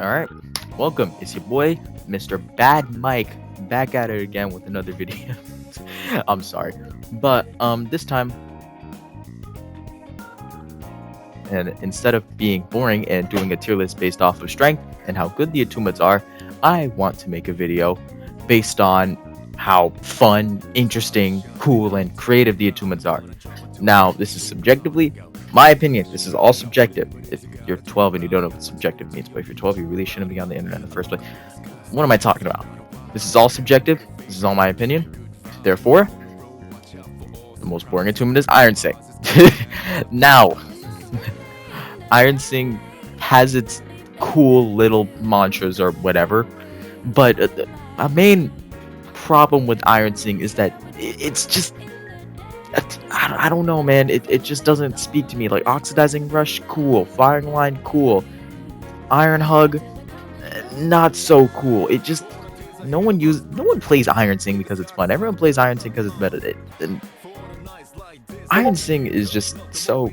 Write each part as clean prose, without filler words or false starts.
Alright, welcome. It's your boy, Mr. Bad Mike, back at it again with another video. I'm sorry. But this time, and instead of being boring and doing a tier list based off of strength and how good the Atumats are, I want to make a video based on how fun, interesting, cool, and creative the Atumats are. Now, this is subjectively my opinion. This is all subjective. If you're 12 and you don't know what subjective means, but if you're 12, you really shouldn't be on the internet in the first place. What am I talking about? This is all subjective. This is all my opinion. Therefore, the most boring attunement is Iron Sing. Now, Iron Sing has its cool little mantras or whatever, but a main problem with Iron Sing is that it's just I don't know, man. It just doesn't speak to me. Like Oxidizing Rush, cool. Firing Line, cool. Iron Hug, not so cool. It just no one plays Iron Sing because it's fun. Everyone plays Iron Sing because it's better. And Iron Sing is just so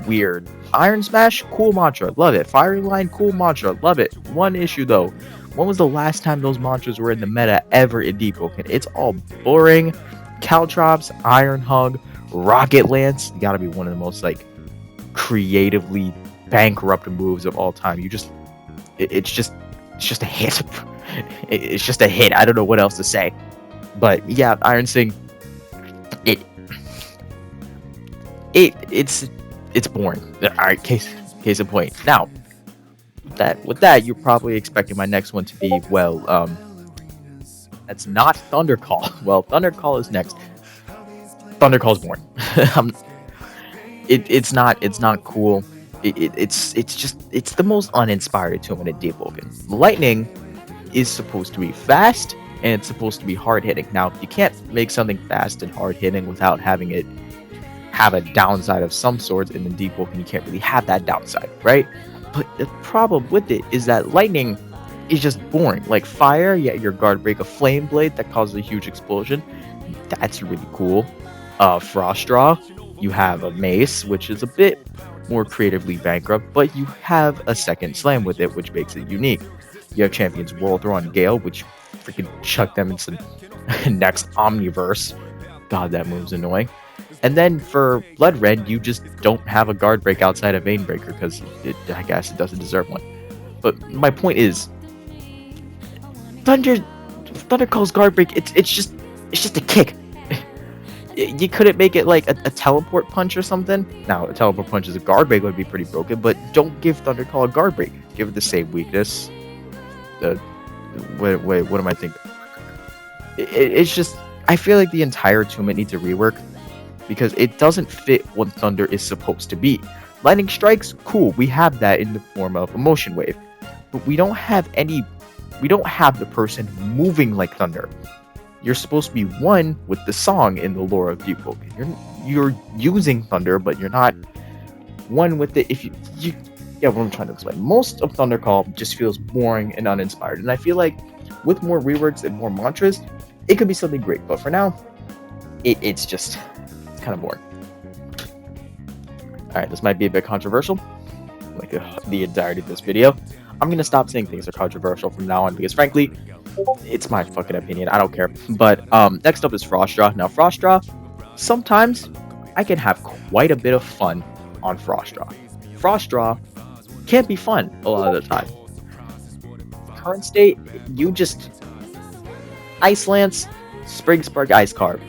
weird. Iron Smash, cool mantra, love it. Firing Line, cool mantra, love it. One issue though. When was the last time those mantras were in the meta ever in Deep Pokken? It's all boring. Caltrops, Iron Hug, Rocket Lance, gotta be one of the most like creatively bankrupt moves of all time. It's just a hit. It's just a hit. I don't know what else to say. But yeah, Iron Sing, it's boring. All right, case in point. Now, with that, you're probably expecting my next one to be that's not Thunder Call. Well, Thunder Call is next. Thunder Call's boring. It's not cool. It's the most uninspired attunement in Deep Pokken. Lightning is supposed to be fast and it's supposed to be hard hitting. Now, you can't make something fast and hard hitting without having it have a downside of some sort. In the Deep Pokken, you can't really have that downside, right? But the problem with it is that Lightning is just boring. Like fire, yeah, your guard break a flame blade that causes a huge explosion. That's really cool. Frost Draw, you have a mace, which is a bit more creatively bankrupt, but you have a second slam with it, which makes it unique. You have Champions World Throw on Gale, which freaking chuck them into next Omniverse. God, that move's annoying. And then for Blood Red, you just don't have a guard break outside of Vein Breaker because I guess it doesn't deserve one. But my point is, Thunder Call's guard break. It's just a kick. You couldn't make it like a teleport punch or something. Now a teleport punch is a guard break would be pretty broken, but don't give Thunder Call a guard break. Give it the same weakness. Wait, what am I thinking? It's just I feel like the entire attunement needs a rework because it doesn't fit what Thunder is supposed to be. Lightning Strikes, cool. We have that in the form of a motion wave, but we don't have the person moving like Thunder. You're supposed to be one with the song in the lore of Deep Pokken. You're using Thunder, but you're not one with it. If you what I'm trying to explain. Most of Thunder Call just feels boring and uninspired, and I feel like with more reworks and more mantras, it could be something great. But for now, it's kind of boring. All right, this might be a bit controversial, like the entirety of this video. I'm gonna stop saying things are controversial from now on because, frankly, it's my fucking opinion. I don't care. But next up is Frost Draw. Now, Frost Draw, sometimes I can have quite a bit of fun on Frost Draw. Frost Draw can't be fun a lot of the time. Current state, you just Ice Lance, Spring Spark, Ice Carve.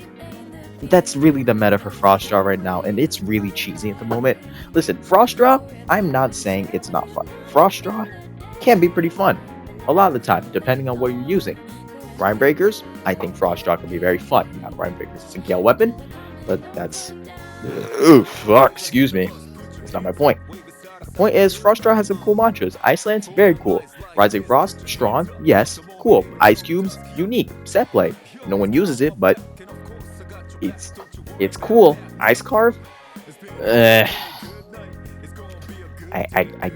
That's really the meta for Frost Draw right now, and it's really cheesy at the moment. Listen, Frost Draw, I'm not saying it's not fun. Frost Draw can be pretty fun a lot of the time, depending on what you're using. Rhyme Breakers, I think Frost Draw can be very fun. Not Rhyme Breakers, it's a Gale weapon, but that's... excuse me. That's not my point. My point is, Frost Draw has some cool mantras. Ice Lance, very cool. Rising Frost, strong, yes, cool. Ice Cubes, unique, set play. No one uses it, but it's cool. Ice Carve, I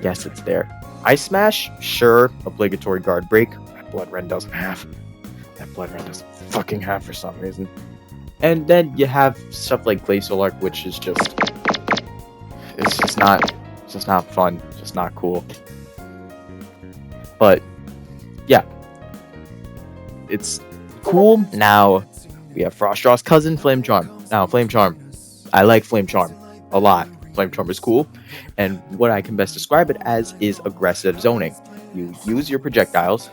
guess it's there. Ice Smash, sure, obligatory guard break. That Blood Red doesn't have fucking have for some reason. And then you have stuff like Glacial Arc, which is it's just not fun, just not cool. But yeah, it's cool. Now we have Frostjaw's cousin, Flame Charm. Now, Flame Charm, I like Flame Charm a lot. Flame Charm is cool, and what I can best describe it as is aggressive zoning. You use your projectiles,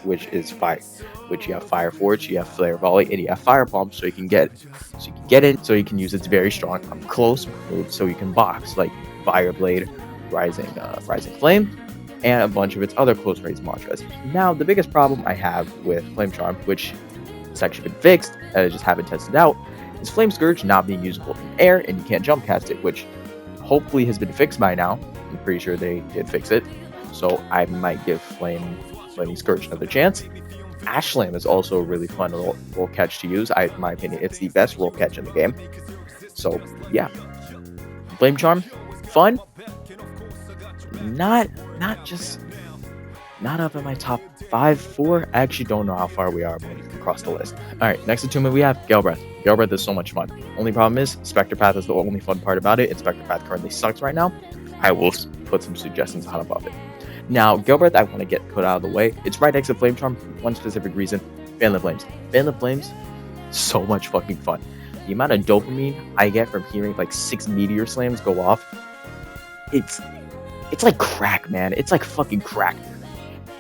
which is fire, which you have Fire Forge, you have Flare Volley, and you have Fire Palm, so you can get it, so you can use it's very strong up close, so you can box like Fire Blade, Rising Flame, and a bunch of its other close range mantras. Now, the biggest problem I have with Flame Charm, which has actually been fixed, I just haven't tested out, is Flame Scourge not being usable in air, and you can't jump cast it, which hopefully has been fixed by now. I'm pretty sure they did fix it, so I might give Flaming Scourge another chance. Ash Slam is also a really fun roll catch to use. In my opinion, it's the best roll catch in the game. So yeah, Flame Charm, fun. Not up in my top 5-4. I actually don't know how far we are across the list. Alright, next attunement we have Gale Breath. Gale Breath is so much fun. Only problem is Spectre Path is the only fun part about it, and Spectre Path currently sucks right now. I will put some suggestions on how to buff it. Now, Gale Breath I want to get put out of the way. It's right next to Flame Charm for one specific reason. Fan the Flames. Fan the Flames, so much fucking fun. The amount of dopamine I get from hearing like 6 meteor slams go off, it's like crack, man. It's like fucking crack.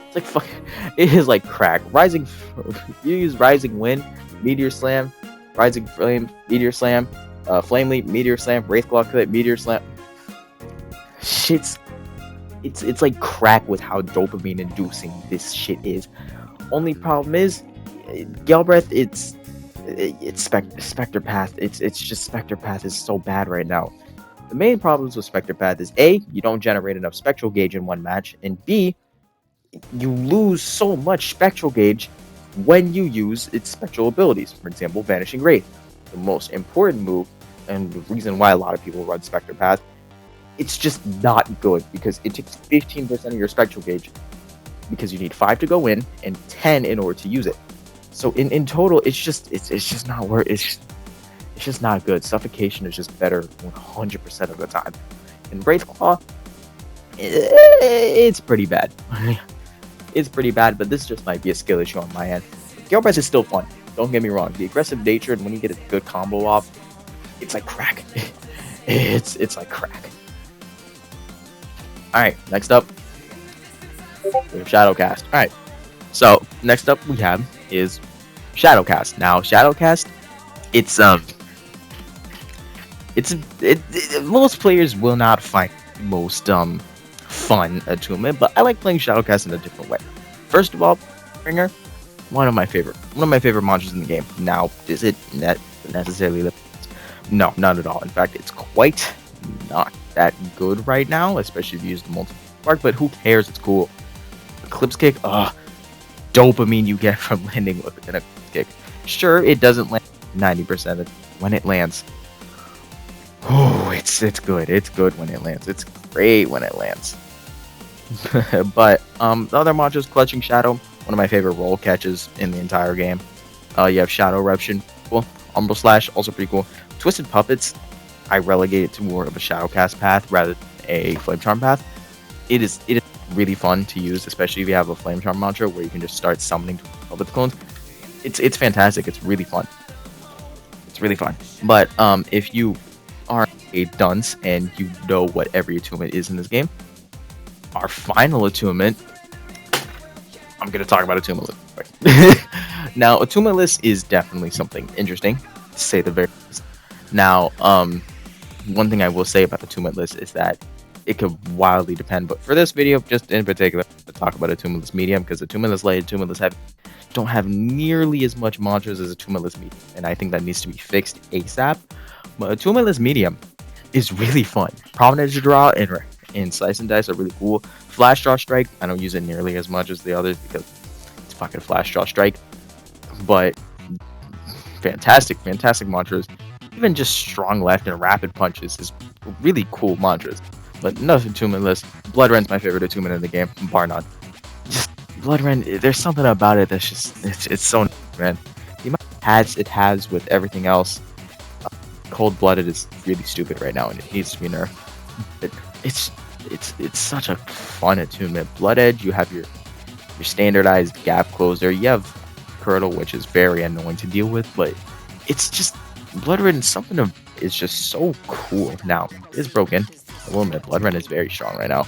It's like fuck. It is like crack. You use Rising Wind, Meteor Slam, Rising Flame, Meteor Slam, Flame Leap, Meteor Slam, Wraithclaw Clip, Meteor Slam. Shit's it's like crack with how dopamine inducing this shit is. Only problem is, Gale Breath. It's Spectre Path. It's just Spectre Path is so bad right now. The main problems with Spectre Path is A, you don't generate enough Spectral Gauge in one match, and B, you lose so much Spectral Gauge when you use its Spectral abilities. For example, Vanishing Wraith. The most important move, and the reason why a lot of people run Spectre Path, it's just not good, because it takes 15% of your Spectral Gauge, because you need 5 to go in, and 10 in order to use it. So in total, it's just not worth it. It's just not good. Suffocation is just better 100% of the time. And Wraithclaw, it's pretty bad. It's pretty bad, but this just might be a skill issue on my end. Gale Breath is still fun. Don't get me wrong. The aggressive nature, and when you get a good combo off, it's like crack. It's like crack. Alright, next up, we have Shadowcast. Alright, so next up we have is Shadowcast. Now, Shadowcast, most players will not find the most fun attunement, but I like playing Shadowcast in a different way. First of all, Bringer, one of my favorite monsters in the game. Now, is it necessarily the no, not at all. In fact, it's quite not that good right now, especially if you use the multi-spark, but who cares? It's cool. Eclipse Kick, dopamine you get from landing with an Eclipse Kick. Sure, it doesn't land 90% of it. When it lands, oh, it's good. It's good when it lands. It's great when it lands. But the other mantras, Clutching Shadow, one of my favorite roll catches in the entire game. You have Shadow Eruption, cool. Umbral Slash, also pretty cool. Twisted Puppets, I relegate it to more of a Shadowcast path rather than a Flame Charm path. It is really fun to use, especially if you have a Flame Charm mantra where you can just start summoning puppet clones. It's fantastic. It's really fun. It's really fun. But if you are a dunce and you know what every attunement is in this game, our final attunement, I'm going to talk about attunement list. Now, attunement list is definitely something interesting, to say the very least. Now, one thing I will say about attunement list is that it could wildly depend, but for this video, just in particular, to talk about attunement list medium, because attunement list light, attunement list heavy don't have nearly as much mantras as attunement list medium, and I think that needs to be fixed ASAP. But attunement list medium is really fun. Prominent Draw and Slice and Dice are really cool. Flash Draw Strike, I don't use it nearly as much as the others because it's fucking Flash Draw Strike, but fantastic mantras. Even just Strong Left and Rapid Punches is really cool mantras. But enough attunement list. Blood Ren's my favorite attunement in the game, bar none. Just Blood Ren, there's something about it that's just it's so nice, man. The amount of hats it has with everything else. Cold Blooded is really stupid right now and it needs to be nerfed. It's such a fun attunement. Blood Edge, you have your your standardized gap closer. You have Curdle, which is very annoying to deal with, but it's just Blood Red and something of is just so cool. Now, it's broken. I will admit, Blood Red is very strong right now.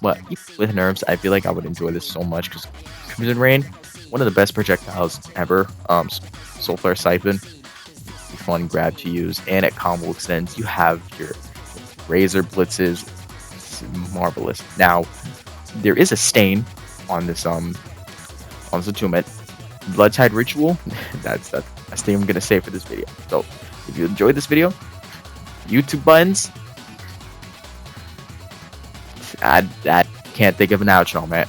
But with nerfs, I feel like I would enjoy this so much because Crimson Rain, one of the best projectiles ever. Soulflare Siphon, fun grab to use, and at combo extends, you have your Razor Blitzes. It's marvelous. Now, there is a stain on this attunement. Blood Tide Ritual. That's the thing I'm gonna say for this video. So, if you enjoyed this video, YouTube buttons. I can't think of an outro, man.